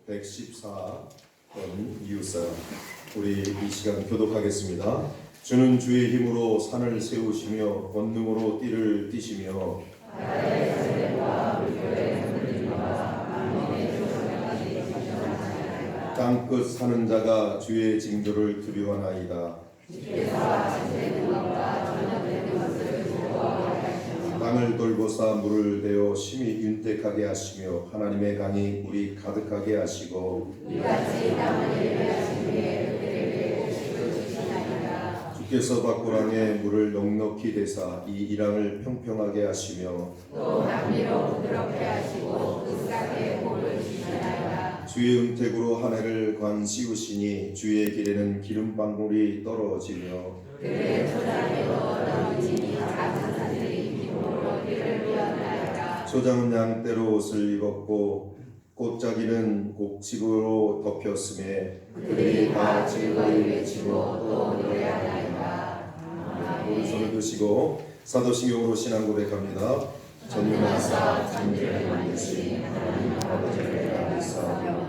114번 이웃사랑. 우리 이 시간 교독하겠습니다. 주는 주의 힘으로 산을 세우시며 권능으로 띠를 띠시며 땅끝 사는 자가 주의 징조를 두려워하나이다. 땅을 돌보사 물을 대어 심히 윤택하게 하시며 하나님의 강이 물이 가득하게 하시고 주께서 밭고랑에 물을 넉넉히 대사 이 이랑을 평평하게 하시며 또 남미로 부드럽게 하시고 으스하게 복을 주시나이다. 주의 은택으로 한 해를 관 씌우시니 주의 길에는 기름방울이 떨어지며 그의 초장에도 떨어지니 작은 산들이 기쁨으로 길을 비웠나이다. 소장은 양떼로 옷을 입었고 꽃자기는 곡식으로 덮였음에 그들이 다 즐거이 외치고 또 노래하나이다. 오른손을 드시고 사도신경으로 신앙 고백합니다. 전능하사 천지를 만드신 하나님 아버지를 믿사오며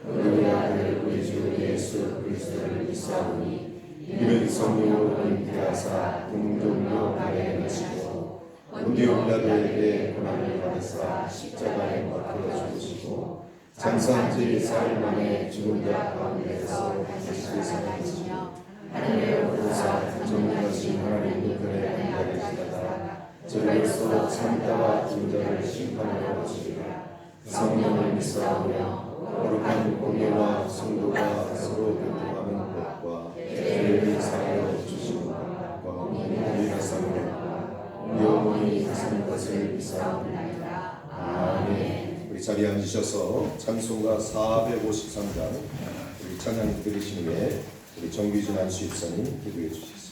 그의 아들 우리 주 예수 그리스도를 믿사오니 이는 성령으로 잉태하사 동정녀 나에 나시고 본디오 빌라도에게 고난을 받으사 십자가에 못 박혀 죽으시고 장사한 지 4일 만에 죽은 자 가운데서 다시 살아나시며 하늘에 오르사 전능하신 하나님 우편에 앉아계시다가 저희로서 산자와 중자를 심판하러 오시리라. 성령을 믿사오며 거룩한 공예와 성도가 서로 교통하는 것과 죄를 사하여 주시는 것과 우리가 사는 우리 어머니 사는 것을 믿사옵나이다. 아멘. 우리 자리에 앉으셔서 찬송가 453장 우리 찬양 들으시는 후에 우리 정규진 안수 집사님 기도해 주시겠습니다.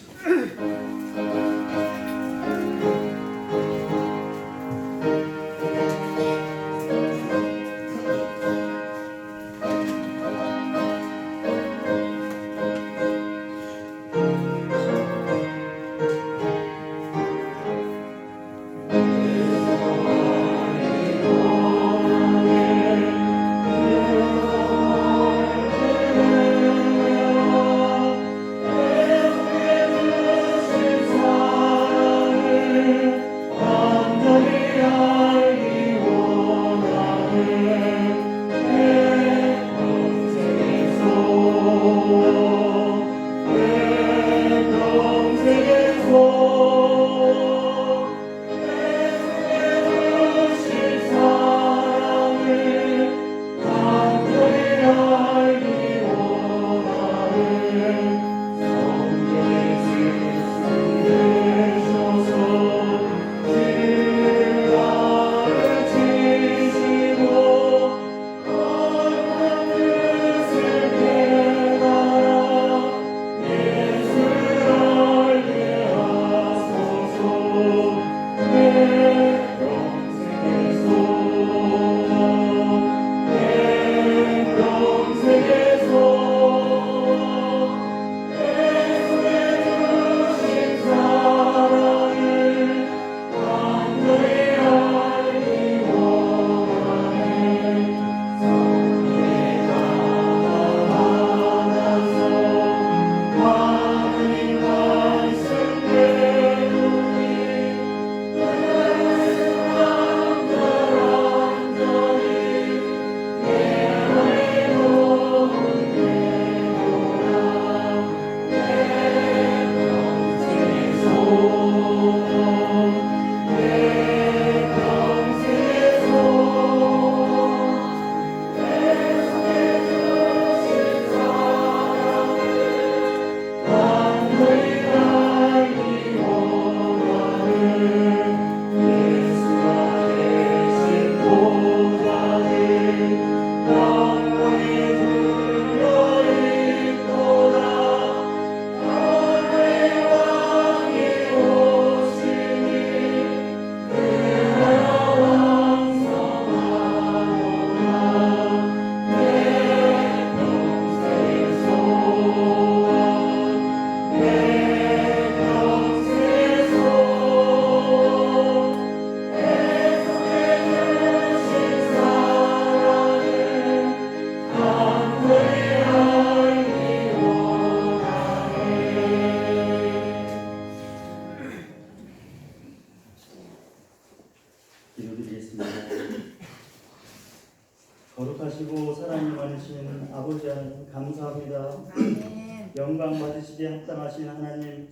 거룩하시고 사랑이 많으신 아버지 하나님 감사합니다. 아멘. 영광 받으시기에 합당하신 하나님,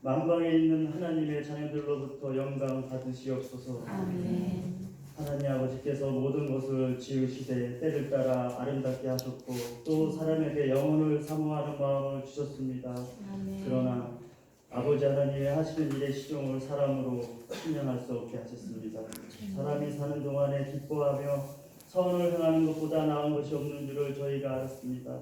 만방에 있는 하나님의 자녀들로부터 영광 받으시옵소서. 아멘. 하나님 아버지께서 모든 것을 지으시되 때를 따라 아름답게 하셨고 또 사람에게 영혼을 사모하는 마음을 주셨습니다. 아멘. 그러나 아버지 하나님의 하시는 일의 시종을 사람으로 측량할 수 없게 하셨습니다. 사람이 사는 동안에 기뻐하며 선을 행하는 것보다 나은 것이 없는 줄을 저희가 알았습니다.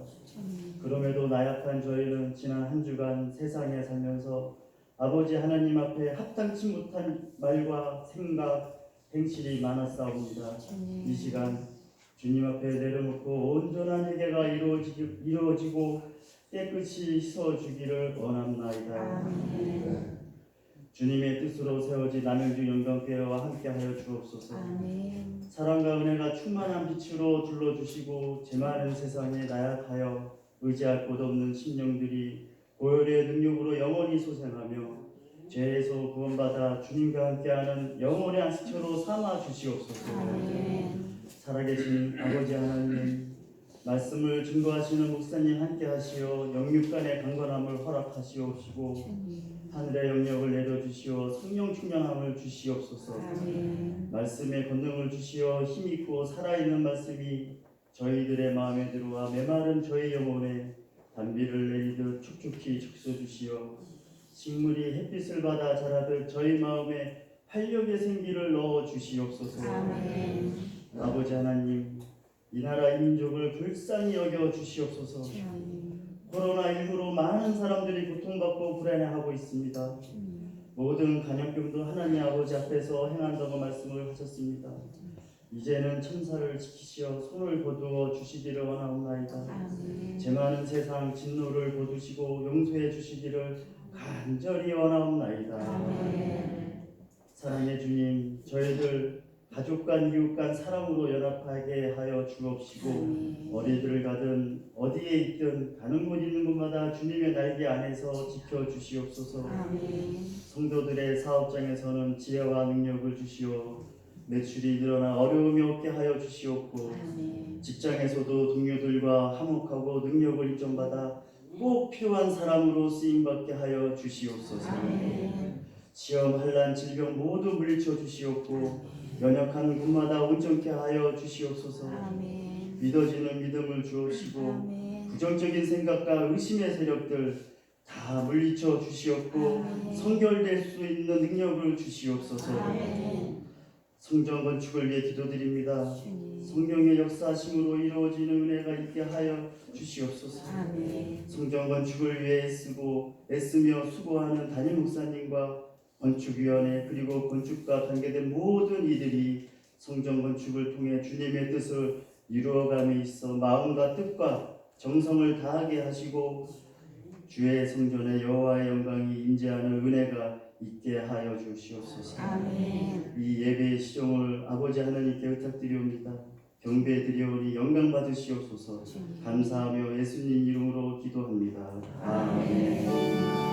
그럼에도 나약한 저희는 지난 한 주간 세상에 살면서 아버지 하나님 앞에 합당치 못한 말과 생각, 행실이 많았사옵니다. 이 시간 주님 앞에 내려놓고 온전한 회개가 이루어지고 깨끗이 씻어주기를 원합나이다. 아멘. 주님의 뜻으로 세워진 남영주 영광교회와 함께하여 주옵소서. 아멘. 사랑과 은혜가 충만한 빛으로 둘러주시고 제 많은 세상에 나약하여 의지할 곳 없는 심령들이 보혈의 능력으로 영원히 소생하며 죄에서 구원받아 주님과 함께하는 영혼의 안식처로 삼아 주시옵소서. 아멘. 살아계신 아버지 하나님, 말씀을 증거하시는 목사님 함께하시어 영육간의 강건함을 허락하시옵시고 하늘의 영역을 내려주시어 성령 충만함을 주시옵소서. 아멘. 말씀의 권능을 주시어 힘있고 살아있는 말씀이 저희들의 마음에 들어와 메마른 저희 영혼에 단비를 내리듯 촉촉히 적셔주시어 식물이 햇빛을 받아 자라듯 저희 마음에 활력의 생기를 넣어 주시옵소서. 아멘. 아버지 하나님, 이 나라 이 민족을 불쌍히 여겨 주시옵소서. 코로나19로 많은 사람들이 고통받고 불안해하고 있습니다. 모든 간염병도 하나님 아버지 앞에서 행한다고 말씀을 하셨습니다. 이제는 천사를 지키시어 손을 거두어 주시기를 원하옵나이다. 아멘. 제 많은 세상 진노를 거두시고 용서해 주시기를 간절히 원하옵나이다. 아멘. 사랑의 주님, 저희들 가족 간 이웃 간 사랑으로 연합하게 하여 주옵시고 아멘. 어디를 가든 어디에 있든 가는 곳 있는 곳마다 주님의 날개 안에서 지켜주시옵소서. 아멘. 성도들의 사업장에서는 지혜와 능력을 주시오 매출이 늘어나 어려움이 없게 하여 주시옵고 아멘. 직장에서도 동료들과 화목하고 능력을 인정받아 꼭 필요한 사람으로 쓰임받게 하여 주시옵소서. 아멘. 시험, 환난, 질병 모두 물리쳐 주시옵고 연약한 곳마다 온전케 하여 주시옵소서. 아멘. 믿어지는 믿음을 주옵시고 아멘. 부정적인 생각과 의심의 세력들 다 물리쳐 주시옵고 아멘. 성결될 수 있는 능력을 주시옵소서. 아멘. 성전 건축을 위해 기도드립니다. 주님. 성령의 역사심으로 이루어지는 은혜가 있게 하여 주시옵소서. 아멘. 성전 건축을 위해 애쓰며 수고하는 담임 목사님과 건축위원회 그리고 건축과 관계된 모든 이들이 성전 건축을 통해 주님의 뜻을 이루어감에 있어 마음과 뜻과 정성을 다하게 하시고 주의 성전에 여호와의 영광이 임재하는 은혜가 있게 하여 주시옵소서. 아멘. 이 예배의 시종을 아버지 하나님께 의탁드리옵니다. 경배드리오니 영광 받으시옵소서. 주님. 감사하며 예수님 이름으로 기도합니다. 아멘.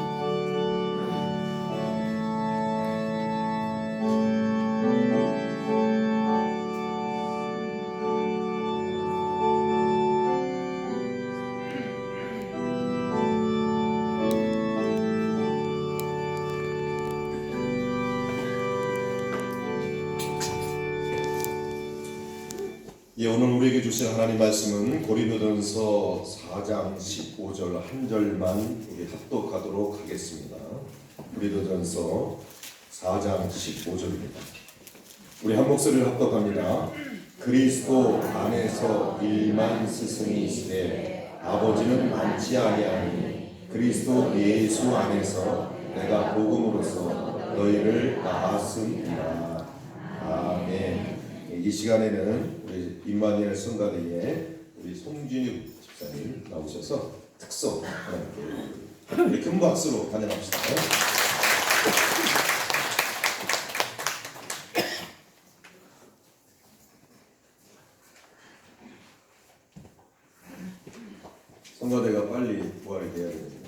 예, 오늘 우리에게 주신 하나님 말씀은 고린도전서 4장 15절 한 절만 우리 합독하도록 하겠습니다. 고린도전서 4장 15절입니다. 우리 한 목소리를 합독합니다. 그리스도 안에서 일만 스승이 있으되 아버지는 많지 아니하니 그리스도 예수 안에서 내가 복음으로써 너희를 낳았음이라. 아멘. 이 시간에는 우리 임마누엘 성가대에 우리 송진육 집사님 나오셔서 특송 하나님께 우리 큰 박수로 환영합시다. 성가대가 빨리 부활이 돼야 됩니다.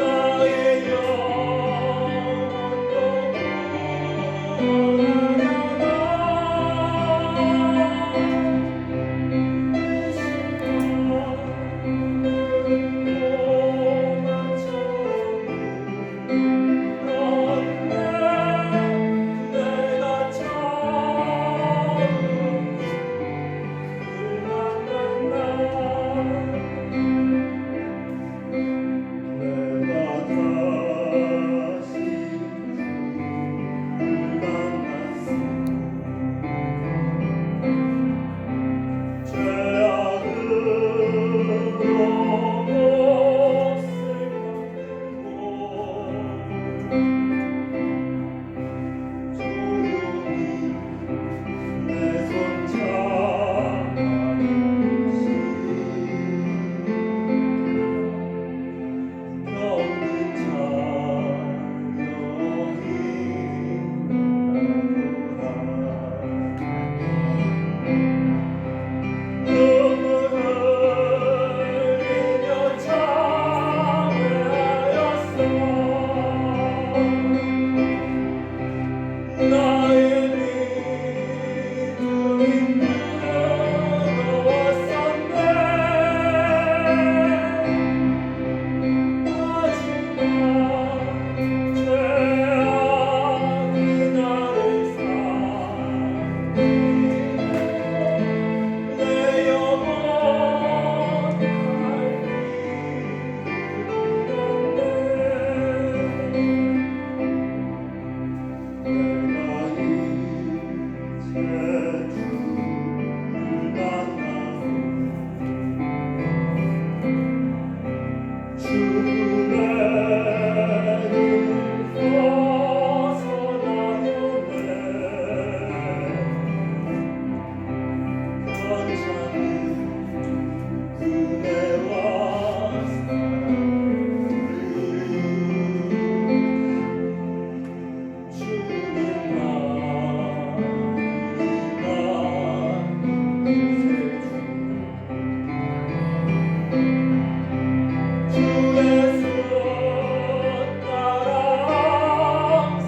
나의 영혼도 내가 처음 나의 믿음이 뜨거웠었네. 하지만 죄악이 나를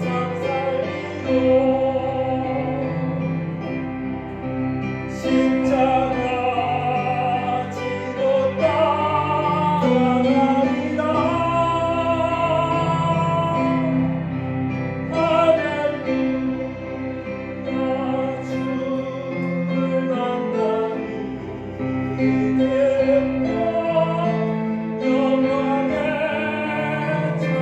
삼키고 내 영혼 십자가 지고 따라가리라. 할렐루야 주를 만나니 기쁘고 영광의 찬송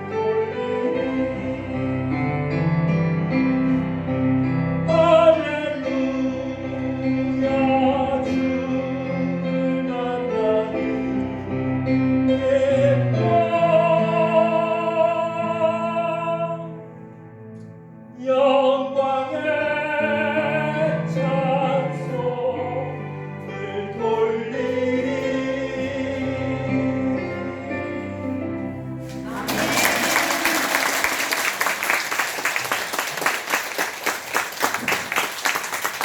돌리리. 할렐루야 주를 만나니 기뻐 영광의 찬송을 돌리리.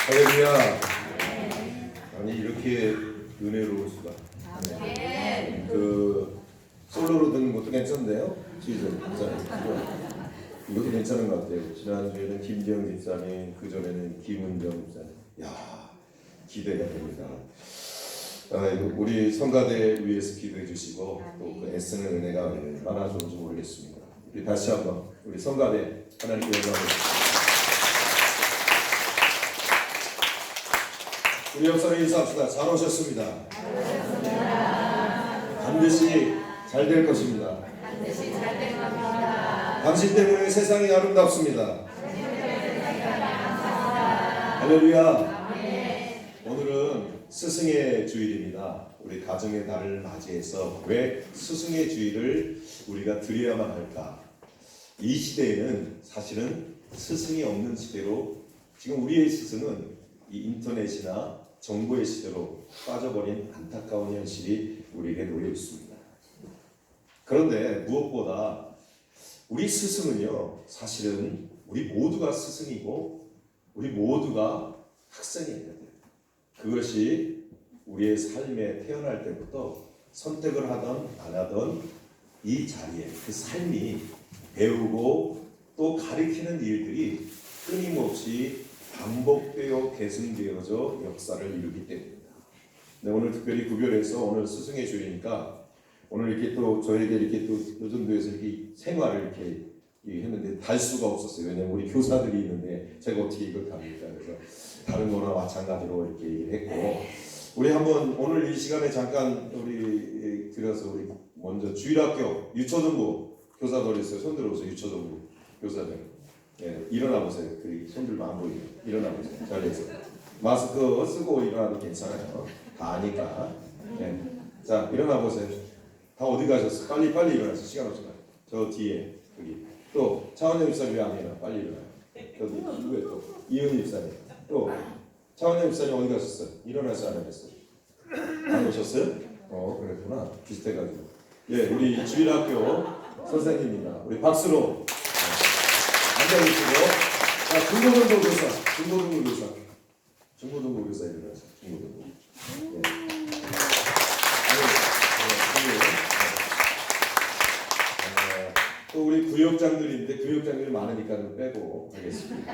할렐루야. 아니 이렇게 은혜로울 수가. 그 솔로로 듣는 것도 괜찮은데요? 지금 이것도 괜찮은 것 같아요. 지난주에는 김기영 집사님, 그 전에는 김은정 집사님. 야, 기대가 됩니다. 우리 성가대 위해서 기도해 주시고 또 그 애쓰는 은혜가 얼마나 좋은지 모르겠습니다. 우리 다시 한번 우리 성가대 하나님께 영광을. 우리 옆사람 인사합시다. 잘 오셨습니다. 반드시 잘 될 것입니다. 당신 때문에 세상이 아름답습니다. 할렐루야. 오늘은 스승의 주일입니다. 우리 가정의 달을 맞이해서 왜 스승의 주일을 우리가 드려야만 할까? 이 시대에는 사실은 스승이 없는 시대로 지금 우리의 스승은 이 인터넷이나 정보의 시대로 빠져버린 안타까운 현실이 우리에게 놓여 있습니다. 그런데 무엇보다 우리 스승은요, 사실은 우리 모두가 스승이고 우리 모두가 학생입니다. 그것이 우리의 삶에 태어날 때부터 선택을 하던 안 하던 이 자리에 그 삶이 배우고 또 가리키는 일들이 끊임없이 반복되어 계승되어져 역사를 이루기 때문입니다. 네, 오늘 특별히 구별해서 오늘 스승의 주일이니까 오늘 이렇게 또 저에게 이렇게 또 요정도에서 이렇게 생활을 이렇게 했는데 달 수가 없었어요. 왜냐면 우리 교사들이 있는데 제가 어떻게 이걸 답니까? 그래서 다른 거나 마찬가지로 이렇게 얘기를 했고 우리 한번 오늘 이 시간에 잠깐 우리 들어서 우리 먼저 주일학교 유초등부 교사들 있어요. 손 들어보세요. 유초등부 교사들. 예, 일어나 보세요. 그 손들만 안 보이게 일어나 보세요. 잘해서 마스크 쓰고 일어나도 괜찮아요. 다 아니까. 예. 자 일어나 보세요. 다 어디 가셨어? 빨리 일어나서 시간 없잖아요. 저 뒤에 여기 또 차원영 집사님 왜안 일어나? 빨리 일어나요. 저기 누구에 또 이은희 집사님 또 차원영 집사님 어디 가셨어요? 일어나서 안 하셨어요? 안 오셨어요? 그랬구나. 비슷해가지고. 예, 우리 주일학교 선생님입니다. 우리 박수로 앉아계시고 자 중고등부 교사 일어나서 중고등부. 예. 또 우리 구역장들인데 구역장들이 많으니까 좀 빼고 하겠습니다.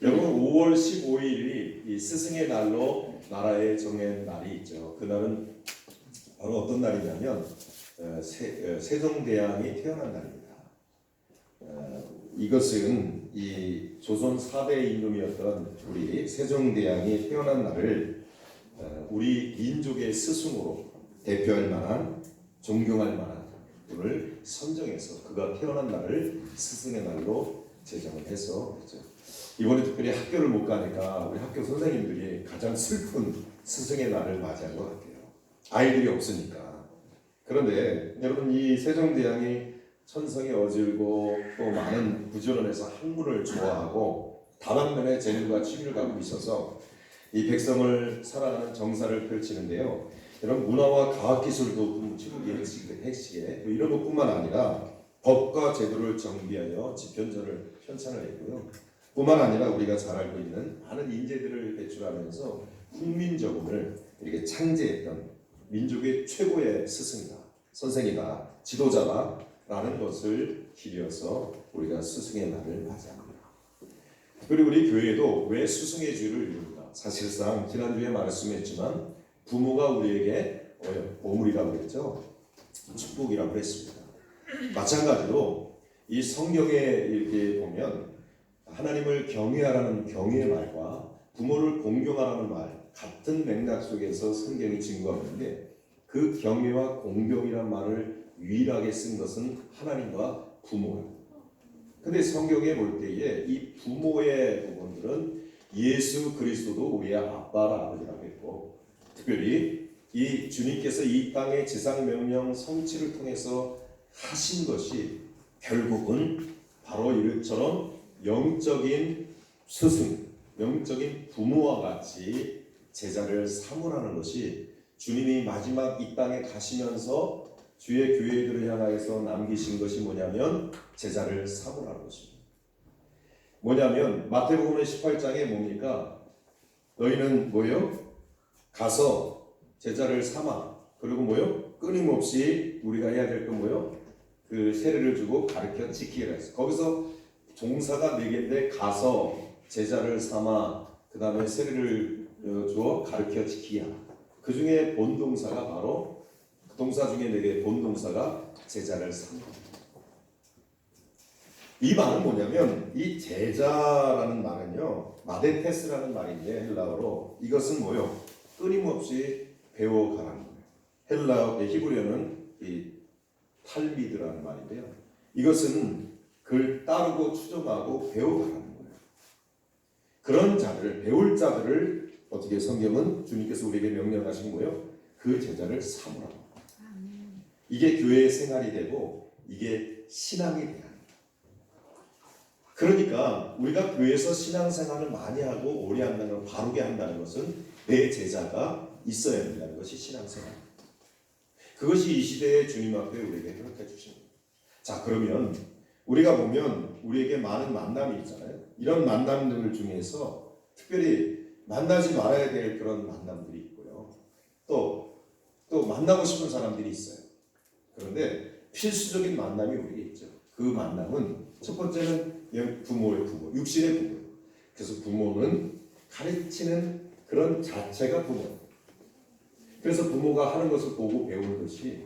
여러분 5월 15일이 이 스승의 날로 나라에 정한 날이 있죠. 그날은 바로 어떤 날이냐면 세종대왕이 태어난 날입니다. 이것은 이 조선 4대 임금이었던 우리 세종대왕이 태어난 날을 우리 민족의 스승으로 대표할 만한 존경할 만한 분을 선정해서 그가 태어난 날을 스승의 날로 제정을 해서 그렇죠. 이번에 특별히 학교를 못 가니까 우리 학교 선생님들이 가장 슬픈 스승의 날을 맞이한 것 같아요. 아이들이 없으니까. 그런데 여러분 이 세종대왕이 천성이 어질고 또 많은 부지런해서 학문을 좋아하고 다방면에 재능과 취미를 갖고 있어서 이 백성을 사랑하는 정사를 펼치는데요. 이런 문화와 과학기술도 치국의 핵심에 이런 것뿐만 아니라 법과 제도를 정비하여 집현전을 편찬을 했고요. 뿐만 아니라 우리가 잘 알고 있는 많은 인재들을 배출하면서 국민정음을 이렇게 창제했던 민족의 최고의 스승이다, 선생이다, 지도자다라는 것을 기려서 우리가 스승의 날을 맞이합니다. 특별히 우리 교회도 왜 스승의 주일을 이룹니까? 사실상 지난주에 말씀했지만 부모가 우리에게 보물이라고 그랬죠. 축복이라고 했습니다. 마찬가지로 이 성경에 이렇게 보면 하나님을 경외하라는 경외의 말과 부모를 공경하라는 말 같은 맥락 속에서 성경이 증거하고 있는데 그 경외와 공경이라는 말을 유일하게 쓴 것은 하나님과 부모예요. 근데 성경에 볼 때에 이 부모의 부분들은 예수 그리스도도 우리의 아빠라 아버지라고 했고 특별히 이 주님께서 이 땅의 지상명령 성취를 통해서 하신 것이 결국은 바로 이처럼 영적인 스승, 영적인 부모와 같이 제자를 삼으라는 것이 주님이 마지막 이 땅에 가시면서 주의 교회들을 향하여서 남기신 것이 뭐냐면 제자를 삼으라는 것입니다. 뭐냐면 마태복음 18장에 뭡니까? 너희는 뭐요? 가서 제자를 삼아. 그리고 뭐요? 끊임없이 우리가 해야 될 건 뭐요? 그 세례를 주고 가르쳐 지키라 했어. 거기서 동사가 4개인데 가서 제자를 삼아 그 다음에 세례를 주어 가르쳐 지키야. 그 중에 본동사가 바로 그 동사 중에 4개 본동사가 제자를 삼아. 이 말은 뭐냐면 이 제자라는 말은요 마데테스라는 말인데 헬라어로 이것은 뭐요? 끊임없이 배워가라는 거예요. 헬라어 히브리어는 이 탈미드라는 말인데요. 이것은 그걸 따르고 추종하고 배워가라는 거예요. 그런 자들, 배울 자들을 어떻게 성경은 주님께서 우리에게 명령하신 거예요. 그 제자를 삼으라고. 이게 교회의 생활이 되고 이게 신앙이 돼야 합니다. 그러니까 우리가 교회에서 신앙생활을 많이 하고 오래 한다는 걸 바르게 한다는 것은 내 제자가 있어야 된다는 것이 신앙생활입니다. 그것이 이 시대의 주님 앞에 우리에게 허락해 주신 겁니다. 자, 그러면 우리가 보면 우리에게 많은 만남이 있잖아요. 이런 만남들 중에서 특별히 만나지 말아야 될 그런 만남들이 있고요. 또 만나고 싶은 사람들이 있어요. 그런데 필수적인 만남이 우리에게 있죠. 그 만남은 첫 번째는 부모의 부모, 육신의 부모. 그래서 부모는 가르치는 그런 자체가 부모예요. 그래서 부모가 하는 것을 보고 배우는 것이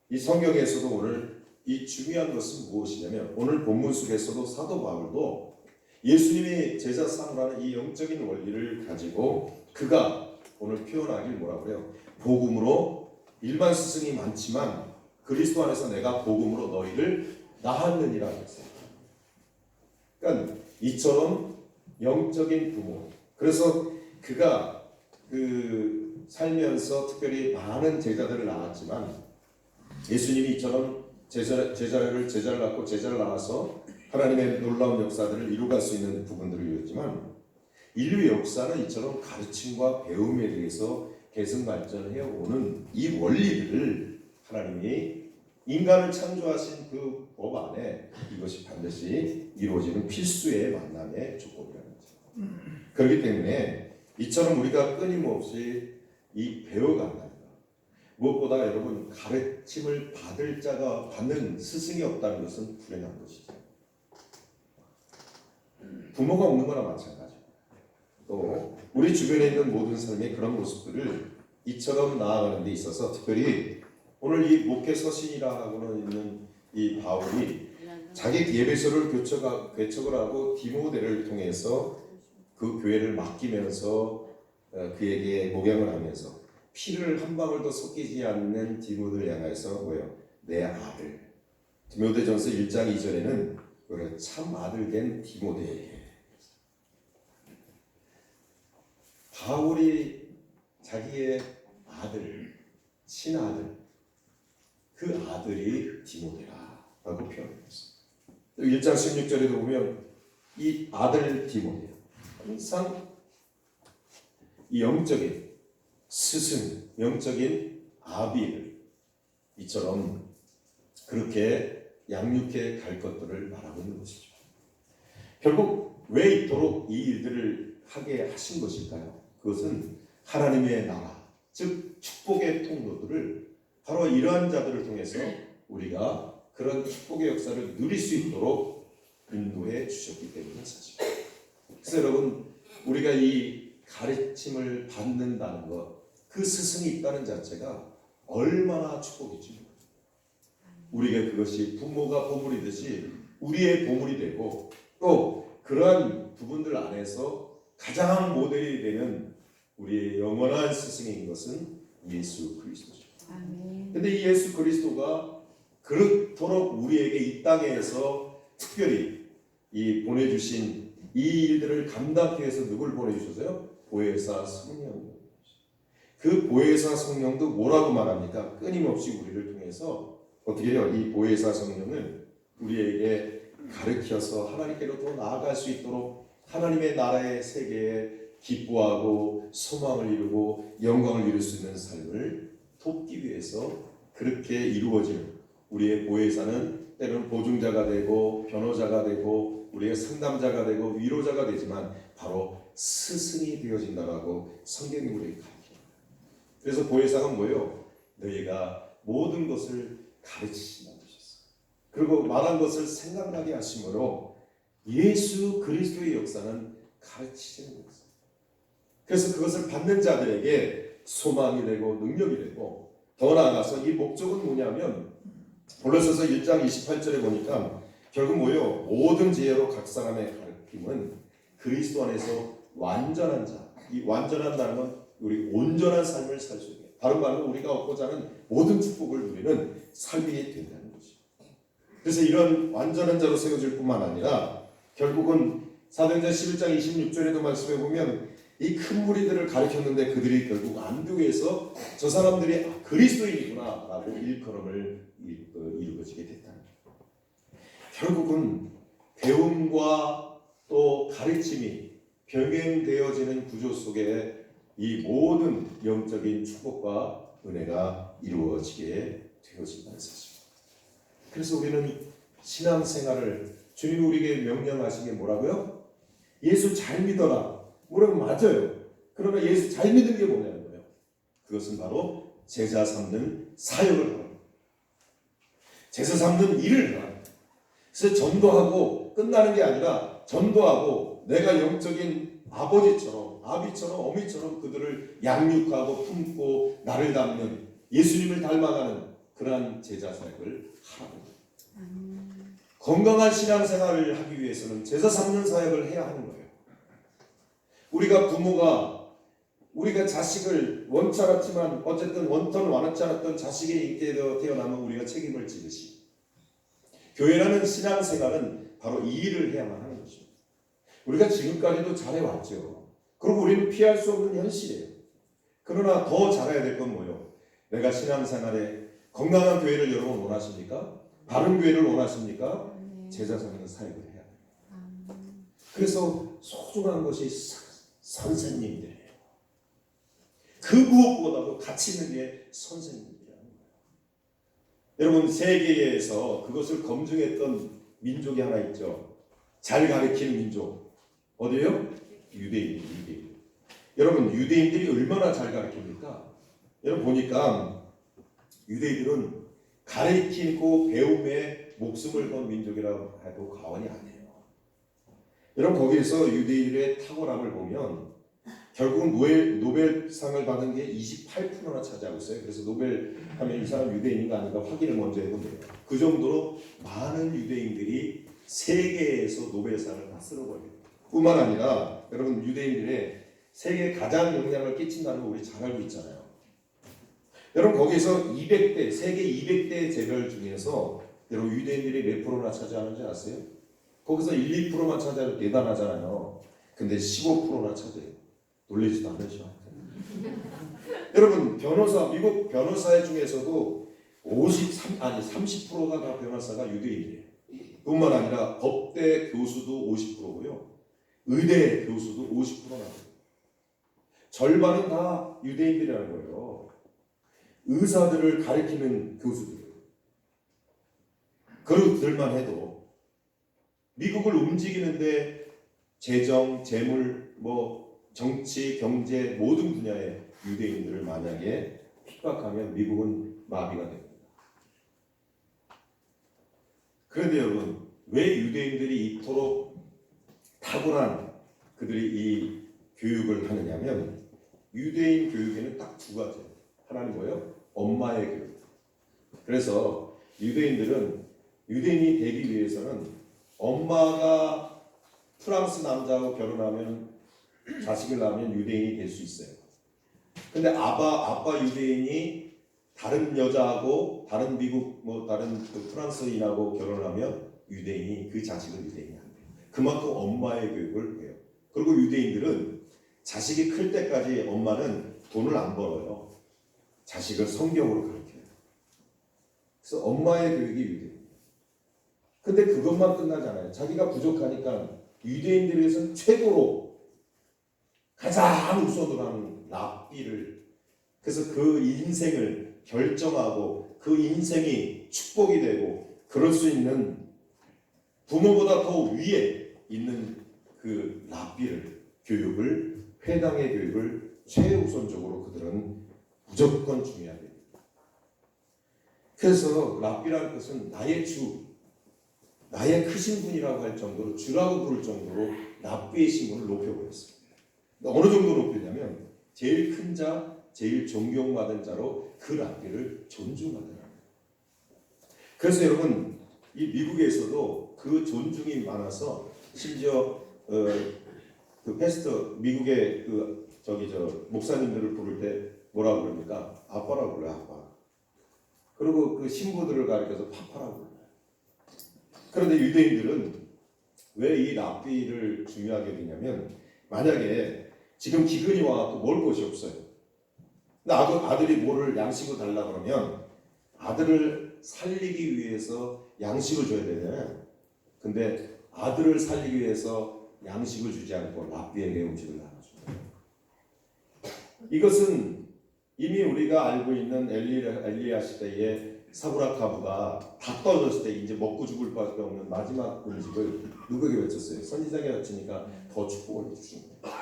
이 성경에서도 오늘 이 중요한 것은 무엇이냐면 오늘 본문 속에서도 사도 바울도 예수님이 제자 삼으라는 이 영적인 원리를 가지고 그가 오늘 표현하길 뭐라고 그래요? 복음으로 일반 스승이 많지만 그리스도 안에서 내가 복음으로 너희를 낳았느니라 했어요. 그러니까 이처럼 영적인 부모. 그래서 그가 살면서 특별히 많은 제자들을 낳았지만 예수님이 이처럼 제자를 낳고 제자를 낳아서 하나님의 놀라운 역사들을 이루갈 수 있는 부분들을 이뤘지만 인류 역사는 이처럼 가르침과 배움에 대해서 계승 발전해 오는 이 원리들을 하나님이 인간을 창조하신 그 법 안에 이것이 반드시 이루어지는 필수의 만남의 조건이라는 거죠. 그렇기 때문에 이처럼 우리가 끊임없이 이 배워간다. 무엇보다 여러분 가르침을 받을 자가 받는 스승이 없다는 것은 불행한 것이죠. 부모가 없는 거나 마찬가지고 또 우리 주변에 있는 모든 삶의 그런 모습들을 이처럼 나아가는 데 있어서 특별히 오늘 이 목회 서신이라고는 있는 이 바울이 자기 예배소를 개척을 하고 디모데를 통해서 그 교회를 맡기면서 그에게 목양을 하면서 피를 한 방울도 섞이지 않는 디모데를 향해서 뭐예요? 내 아들. 디모데전서 1장 2절에는 그래 참 아들 된 디모데에게 바울이 자기의 아들, 친아들 그 아들이 디모데라고 표현했어요. 1장 16절에도 보면 이 아들 디모데 항상 이 영적인 스승, 영적인 아비를 이처럼 그렇게 양육해 갈 것들을 말하고 있는 것이죠. 결국 왜 이토록 이 일들을 하게 하신 것일까요? 그것은 하나님의 나라, 즉 축복의 통로들을 바로 이러한 자들을 통해서 우리가 그런 축복의 역사를 누릴 수 있도록 인도해 주셨기 때문에 사실입니다. 그래서 여러분 우리가 이 가르침을 받는다는 것, 그 스승이 있다는 자체가 얼마나 축복이지. 우리가 그것이 부모가 보물이듯이 우리의 보물이 되고 또 그러한 부분들 안에서 가장 모델이 되는 우리의 영원한 스승인 것은 예수 그리스도죠. 근데 이 예수 그리스도가 그렇도록 우리에게 이 땅에서 특별히 이 보내주신 이 일들을 감당하기 위해서 누굴 보내주셨어요? 보혜사 성령. 그 보혜사 성령도 뭐라고 말합니까? 끊임없이 우리를 통해서 어떻게 해요? 이 보혜사 성령을 우리에게 가르쳐서 하나님께로 더 나아갈 수 있도록 하나님의 나라의 세계에 기뻐하고 소망을 이루고 영광을 이룰 수 있는 삶을 돕기 위해서 그렇게 이루어지는 우리의 보혜사는 때로는 보증자가 되고 변호자가 되고 우리의 상담자가 되고 위로자가 되지만 바로 스승이 되어진다라고 성경이 우리에게 가르칩니다. 그래서 보혜사가 뭐예요? 너희가 모든 것을 가르치신다는 것이었어요. 그리고 말한 것을 생각나게 하심으로 예수 그리스도의 역사는 가르치시는 것입니다. 그래서 그것을 받는 자들에게 소망이 되고 능력이 되고 더 나아가서 이 목적은 뭐냐면 골로새서 1장 28절에 보니까 결국 뭐예요? 모든 지혜로 각 사람의 가르침은 그리스도 안에서 완전한 자. 이 완전한다는 건 우리 온전한 삶을 살 수 있게. 다른 말로 우리가 얻고자 하는 모든 축복을 누리는 삶이 된다는 것이죠. 그래서 이런 완전한 자로 세워질 뿐만 아니라 결국은 사도행전 11장 26절에도 말씀해 보면 이 큰 무리들을 가르쳤는데 그들이 결국 안두에서 저 사람들이 그리스도인이구나 라고 일컬음을 이루어지게 됐다는 거예요. 결국은 배움과 또 가르침이 병행되어지는 구조 속에 이 모든 영적인 축복과 은혜가 이루어지게 되어진다는 사실입니다. 그래서 우리는 신앙생활을 주님이 우리에게 명령하신 게 뭐라고요? 예수 잘 믿어라. 뭐라고 맞아요. 그러나 예수 잘 믿는 게 뭐냐는 거예요. 그것은 바로 제자 삼는 사역을 하는 거예요. 제자 삼는 일을 하는 거예요. 그래서 전도하고 끝나는 게 아니라 전도하고 내가 영적인 아버지처럼 아비처럼 어미처럼 그들을 양육하고 품고 나를 닮는 예수님을 닮아가는 그러한 제자 사역을 하라는 거예요. 건강한 신앙생활을 하기 위해서는 제자 삼는 사역을 해야 하는 거예요. 우리가 부모가 우리가 자식을 원치 않았지만 어쨌든 원턴 원하지 않았던 자식이 있게 태어나면 우리가 책임을 지듯이 교회라는 신앙생활은 바로 이 일을 해야만 하는 것입니다. 우리가 지금까지도 잘해왔죠. 그리고 우리는 피할 수 없는 현실이에요. 그러나 더 잘해야 될 건 뭐예요? 내가 신앙생활에 건강한 교회를 여러분 원하십니까? 바른 교회를 원하십니까? 제자 삼는 사역을 해야 돼요. 그래서 소중한 것이 선생님들이에요. 그 무엇보다도 가치 있는 게 선생님이라는 거예요. 여러분 세계에서 그것을 검증했던 민족이 하나 있죠. 잘 가르치는 민족. 어디예요? 유대인. 여러분 유대인들이 얼마나 잘 가르칩니까? 여러분 보니까 유대인들은 가르치고 배움에 목숨을 건 민족이라고 해도 과언이 아니에요. 여러분 거기에서 유대인의 탁월함을 보면 결국은 노벨상을 받은 게 28%나 차지하고 있어요. 그래서 노벨 하면 이 사람 유대인인가 아닌가 확인을 먼저 해보면 돼요. 그 정도로 많은 유대인들이 세계에서 노벨상을 다 쓸어버려요. 뿐만 아니라 여러분 유대인들의 세계에 가장 영향을 끼친다는 거 우리 잘 알고 있잖아요. 여러분 거기에서 200대 세계 200대 재벌 중에서 여러분 유대인들이 몇 프로나 차지하는지 아세요? 거기서 1, 2%만 차지해도 대단하잖아요. 근데 15%나 차지해요. 놀라지도 않으시죠? 여러분 변호사 미국 변호사 중에서도 30%가 다 변호사가 유대인이에요. 뿐만 아니라 법대 교수도 50%고요. 의대 교수도 50%나 돼요. 절반은 다 유대인들이라는 거예요. 의사들을 가리키는 교수들. 그들만 해도 미국을 움직이는데 재정, 재물, 정치, 경제 모든 분야의 유대인들을 만약에 핍박하면 미국은 마비가 됩니다. 그런데 여러분 왜 유대인들이 이토록 탁월한 그들이 이 교육을 하느냐면 유대인 교육에는 딱 두 가지예요. 하나는 뭐예요? 엄마의 교육. 그래서 유대인들은 유대인이 되기 위해서는 엄마가 프랑스 남자하고 결혼하면 자식을 낳으면 유대인이 될 수 있어요. 근데 아빠 유대인이 다른 여자하고 다른 미국 다른 프랑스인하고 결혼하면 유대인이 그 자식은 유대인이 안 돼요. 그만큼 엄마의 교육을 해요. 그리고 유대인들은 자식이 클 때까지 엄마는 돈을 안 벌어요. 자식을 성경으로 가르쳐요. 그래서 엄마의 교육이 유대인. 근데 그것만 끝나잖아요. 자기가 부족하니까 유대인들에서는 최고로 가장 우선으로 하는 랍비를, 그래서 그 인생을 결정하고 그 인생이 축복이 되고 그럴 수 있는 부모보다 더 위에 있는 그 랍비를 교육을 회당의 교육을 최우선적으로 그들은 무조건 중요하게 됩니다. 그래서 랍비라는 것은 나의 주, 나의 크신 분이라고 할 정도로 주라고 부를 정도로 랍비의 신분을 높여버렸습니다. 어느 정도 높이냐면 제일 큰 자, 제일 존경받은 자로 그 랍비를 존중하더라고요. 그래서 여러분 이 미국에서도 그 존중이 많아서 심지어 그 패스터 미국의 목사님들을 부를 때 뭐라고 그럽니까? 아빠라고 불러요. 아빠. 그리고 그 신부들을 가리켜서 파파라고 불러요. 그런데 유대인들은 왜 이 랍비를 중요하게 되냐면 만약에 지금 기근이 와서 먹을 것이 없어요. 근데 아들이 뭐를 양식을 달라 그러면 아들을 살리기 위해서 양식을 줘야 되잖아요. 근데 아들을 살리기 위해서 양식을 주지 않고 랍비에게 음식을 나눠줍니다. 이것은 이미 우리가 알고 있는 엘리야 시대의 사부라 카부가 다 떨어졌을 때 이제 먹고 죽을 밖에 없는 마지막 음식을 누구에게 외쳤어요? 선지자에게 외치니까 더 축복을 해주신 거예요.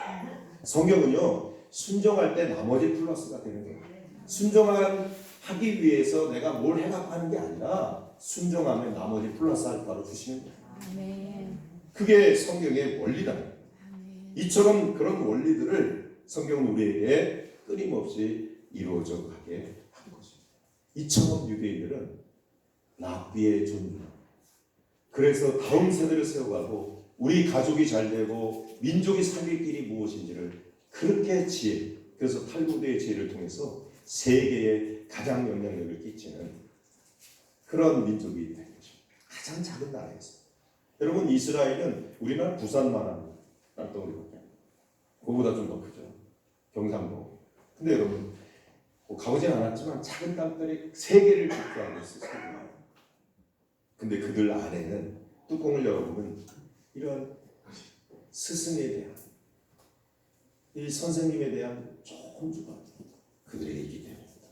성경은요, 순종할 때 나머지 플러스가 되는 거예요. 순종하기 위해서 내가 뭘 해갖고 하는 게 아니라 순종하면 나머지 플러스 알파로 주시는 거예요. 아멘. 그게 성경의 원리다. 아멘. 이처럼 그런 원리들을 성경은 우리에게 끊임없이 이루어져 가게 한 거죠. 이처럼 유대인들은 랍비의 존중. 그래서 다음 세대를 세워가고 우리 가족이 잘 되고 민족이 살릴 길이 무엇인지를 그렇게 지혜, 그래서 탈무드의 지혜를 통해서 세계에 가장 영향력을 끼치는 그런 민족이 된 거죠. 가장 작은 나라에서. 여러분, 이스라엘은 우리나라 부산만한 땅덩어리거든요. 그거보다 좀 더 크죠. 경상도. 근데 여러분, 가보진 않았지만 작은 땅덩어리 세 개를 국토하고 있어요. 근데 그들 안에는 뚜껑을 열어보면 이런 스승에 대한, 이 선생님에 대한 존중가 그들에게 있기 때문입니다.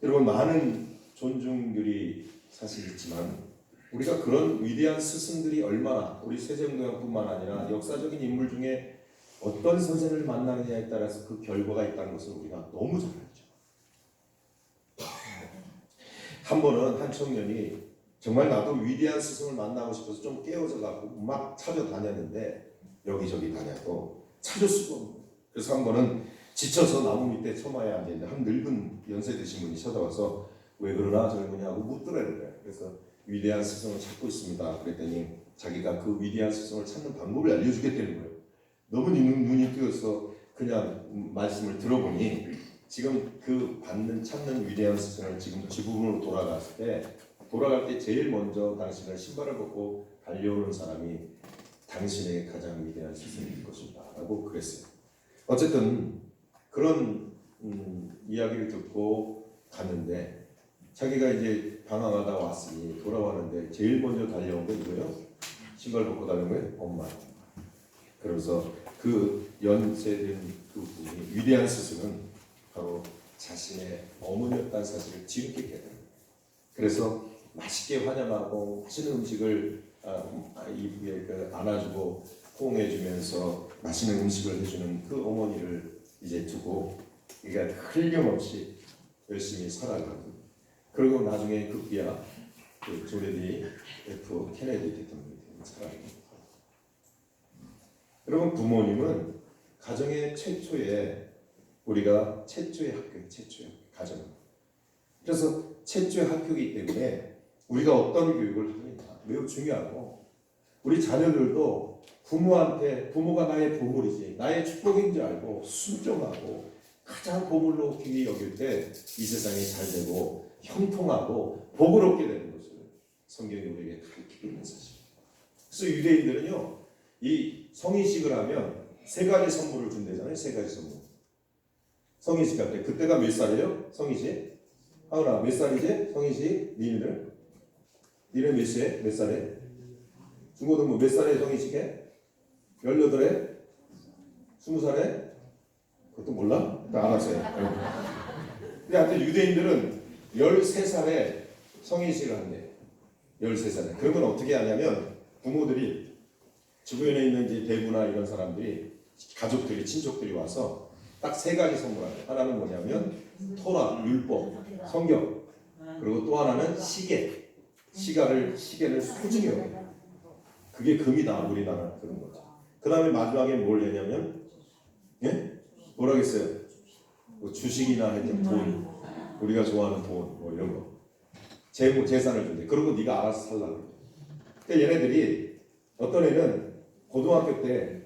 여러분, 많은 존중들이 사실 있지만 우리가 그런 위대한 스승들이 얼마나 우리 세종대왕뿐만 아니라 역사적인 인물 중에 어떤 선생을 만나느냐에 따라서 그 결과가 있다는 것을 우리가 너무 잘 알죠. 한 번은 한 청년이 정말 나도 위대한 스승을 만나고 싶어서 좀 깨어져 갖고 막 찾아다녔는데 여기저기 다녀도 찾을 수가 없는 거예요. 그래서 한 번은 지쳐서 나무 밑에 처마에 앉아있는데 한 늙은 연세 드신 분이 찾아와서 왜 그러나 젊으냐고 묻더라는 거예요. 그래서 위대한 스승을 찾고 있습니다. 그랬더니 자기가 그 위대한 스승을 찾는 방법을 알려주겠다는 거예요. 너무 눈이 뜨여서 그냥 말씀을 들어보니 지금 그 찾는 위대한 스승을 지금 지붕으로 돌아갈 때 제일 먼저 당신을 신발을 벗고 달려오는 사람이 당신의 가장 위대한 스승일 것이다 라고 그랬어요. 어쨌든 그런 이야기를 듣고 갔는데 자기가 이제 방황하다 왔으니 돌아왔는데 제일 먼저 달려온 게 누구예요? 신발 벗고 달려온 게 엄마. 그래서 그 연세된 그 분이 위대한 스승은 바로 자신의 어머니였다는 사실을 뒤늦게 깨달은 거예요. 그래서 맛있게 환영하고 맛있는 음식을 이쁘게 안아주고 호응해주면서 맛있는 음식을 해주는 그 어머니를 이제 두고 그러니까 흘림없이 열심히 살아가고 그리고 나중에 급기야 그 존 F 케네디 대통령이 되는 사람입니다. 여러분, 부모님은 가정의 우리가 최초의 가정. 그래서 최초의 학교이기 때문에 우리가 어떤 교육을 하느냐 매우 중요하고 우리 자녀들도 부모가 나의 보물이지 나의 축복인 줄 알고 순종하고 가장 보물로 귀히 여길 때 이 세상이 잘 되고 형통하고 복을 얻게 되는 것을 성경이 우리에게 가르치고 있는 사실입니다. 그래서 유대인들은요 이 성인식을 하면 세 가지 선물을 준대잖아요. 세 가지 선물. 성인식 할 때 그때가 몇 살이에요? 성인식? 하은아 몇 살이지? 성인식? 니네는 몇 살에? 중고등부 몇 살에 성인식해? 18에? 20살에? 그것도 몰라? 일단 알았어요. 근데 하여튼 유대인들은 13살에 성인식을 한대. 13살에. 그러면 어떻게 하냐면 부모들이 주변에 있는 이제 대부나 이런 사람들이 가족들이 친족들이 와서 딱 세 가지 선물하래요. 하나는 뭐냐면 토라, 율법, 성경. 그리고 또 하나는 시계를 소중히 여겨요. 그게 금이다 우리나라 그런 거죠. 그 다음에 마지막에 뭘 내냐면 뭐라겠어요? 뭐 주식이나 하여튼 돈, 우리가 좋아하는 돈, 뭐 이런 거, 재산을 준대. 그리고 네가 알아서 살라고. 그러니까 얘네들이 어떤 애는 고등학교 때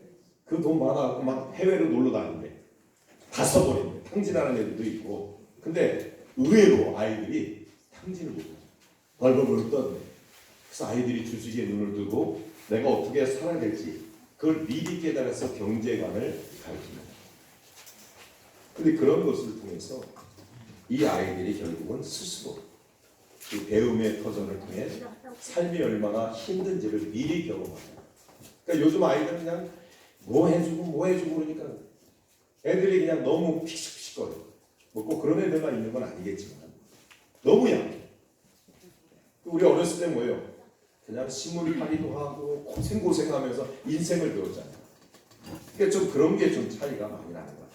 그 돈 많아갖고 막 해외로 놀러 다닌대. 다 써버린대. 탕진하는 애들도 있고. 근데 의외로 아이들이 탕진을 못해. 벌벌벌 떠네. 그래서 아이들이 주식에 눈을 뜨고 내가 어떻게 살아야 될지 그걸 미리 깨달아서 경제관을 가르칩니다. 근데 그런 것을 통해서 이 아이들이 결국은 스스로 그 배움의 터전을 통해 삶이 얼마나 힘든지를 미리 경험합니다. 그러니까 요즘 아이들은 그냥 뭐 해주고 그러니까 애들이 그냥 너무 픽식픽식거려. 뭐 꼭 그런 애들만 있는 건 아니겠지만 너무 약해. 우리 어렸을 때 뭐예요? 그냥 식물파리도 하고 고생고생하면서 인생을 배웠잖아요. 그러니까 좀 그런 게 좀 차이가 많이 나는 것 같아요.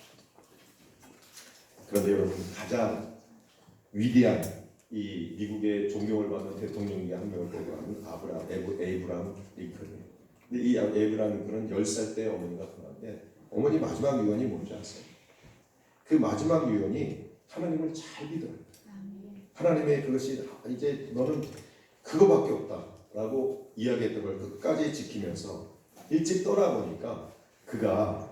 그런데 여러분 가장 위대한 이 미국의 존경을 받는 대통령 중에 한 명을 뽑아가는 에이브라함 링컨이에요. 근데 이 에이브라함 링컨은 10살 때 어머니가 돌아왔는데 어머니 마지막 유언이 뭔지 아세요? 그 마지막 유언이 하나님을 잘 믿어요. 하나님의 그것이 이제 너는 그거밖에 없다라고 이야기했던 걸 끝까지 지키면서 일찍 떠나보니까 그가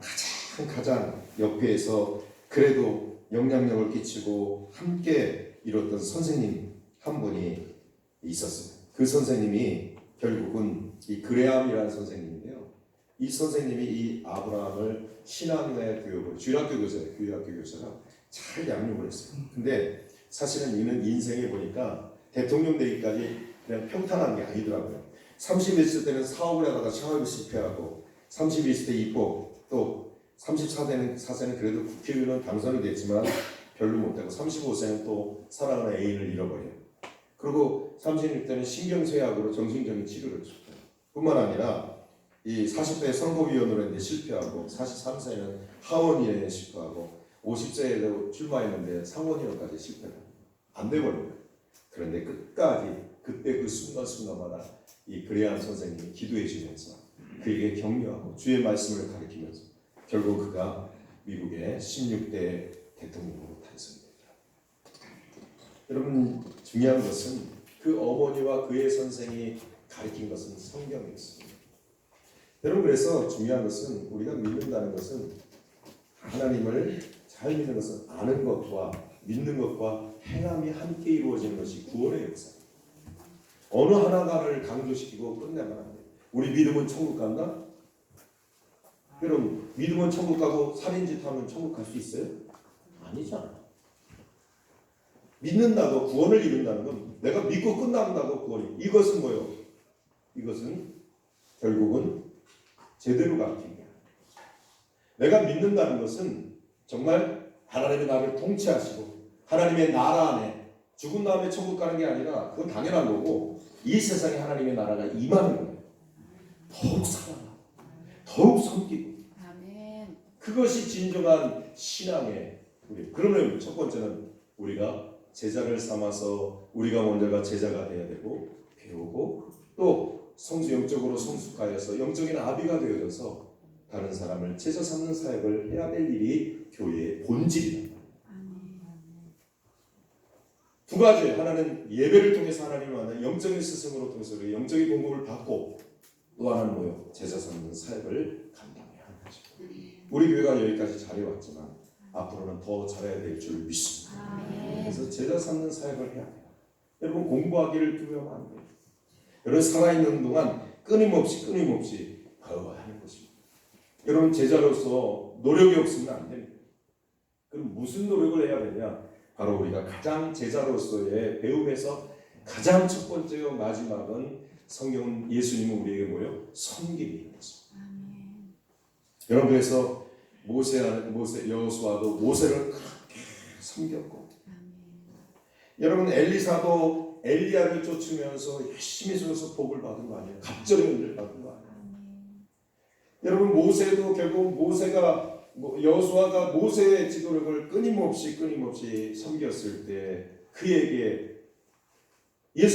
가장 옆에서 그래도 영향력을 끼치고 함께 이뤘던 선생님 한 분이 있었어요. 그 선생님이 결국은 이 그레암이라는 선생님인데요. 이 선생님이 이 아브라함을 신앙의 교육을 주일학교 교사예요. 교회학교 교사가 잘 양육을 했어요. 근데 사실은 이는 인생에 보니까 대통령 되기까지 그냥 평탄한 게 아니더라고요. 31세 때는 사업을 하다가 사업을 실패하고 32세 때 입법, 또 34세는 그래도 국회의원은 당선이 됐지만 별로 못되고 35세는 또 사랑하는 애인을 잃어버려요. 그리고 36세는 신경쇠약으로 정신적인 치료를 줬어요. 뿐만 아니라 이 40대 선거위원으로 했는데 실패하고 43세는 하원의원에 실패하고 50세에도 출마했는데 상원의원까지 실패를 안 돼버린 거예요. 그런데 끝까지 그때 그 순간순간마다 이 그레암 선생님이 기도해 주면서 그에게 격려하고 주의 말씀을 가르치면서 결국 그가 미국의 16대 대통령으로 탄생됩니다. 여러분 중요한 것은 그 어머니와 그의 선생이 가르친 것은 성경이었습니다. 여러분 그래서 중요한 것은 우리가 믿는다는 것은 하나님을 잘 믿는 것은 아는 것과 믿는 것과 행함이 함께 이루어지는 것이 구원의 역사입니다. 어느 하나를 강조시키고 끝내면 안 돼요. 우리 믿음은 천국 간다? 여러분 믿음은 천국 가고 살인짓 하면 천국 갈 수 있어요? 아니잖아. 믿는다고 구원을 이룬다는 건 내가 믿고 끝난다고 구원이. 이것은 뭐예요? 이것은 결국은 제대로 가르친 거야. 내가 믿는다는 것은 정말 하나님이 나를 통치하시고 하나님의 나라 안에 죽은 다음에 천국 가는 게 아니라 그건 당연한 거고 이 세상에 하나님의 나라가 임하는 거예요. 더욱 사랑하고 더욱 섬기고 아멘. 그것이 진정한 신앙의 우리. 그러면 첫 번째는 우리가 제자를 삼아서 우리가 먼저가 제자가 돼야 되고 배우고 또 영적으로 성숙하여서 영적인 아비가 되어져서 다른 사람을 제자 삼는 사역을 해야 될 일이 교회의 본질이다. 두 가지. 하나는 예배를 통해서 하나님을 만나 영적인 스승으로 통해서 영적인 공급을 받고 또 하나는 뭐예요? 제자 삼는 사역을 감당해야 하는 거죠. 우리 교회가 여기까지 잘해왔지만 앞으로는 더 잘해야 될 줄 믿습니다. 그래서 제자 삼는 사역을 해야 돼요. 여러분 공부하기를 두려워하면 안 돼요. 여러분 살아있는 동안 끊임없이 배워야 하는 것입니다. 여러분 제자로서 노력이 없으면 안 됩니다. 그럼 무슨 노력을 해야 되냐? 바로 우리가 가장 제자로서의 배움에서 가장 첫 번째요 마지막은 성경은 예수님은 우리에게 뭐예요? 섬김이 있습니다. 여러분 그래서 여호수아도 모세를 그렇게 섬겼고 여러분 엘리사도 엘리야를 쫓으면서 열심히 쫓아서 복을 받은 거 아니에요? 갑절의 은혜를 받은 거 아니에요? 여러분 모세도 결국 여호수아가 모세의 지도력을 끊임없이 섬겼을 때 그에게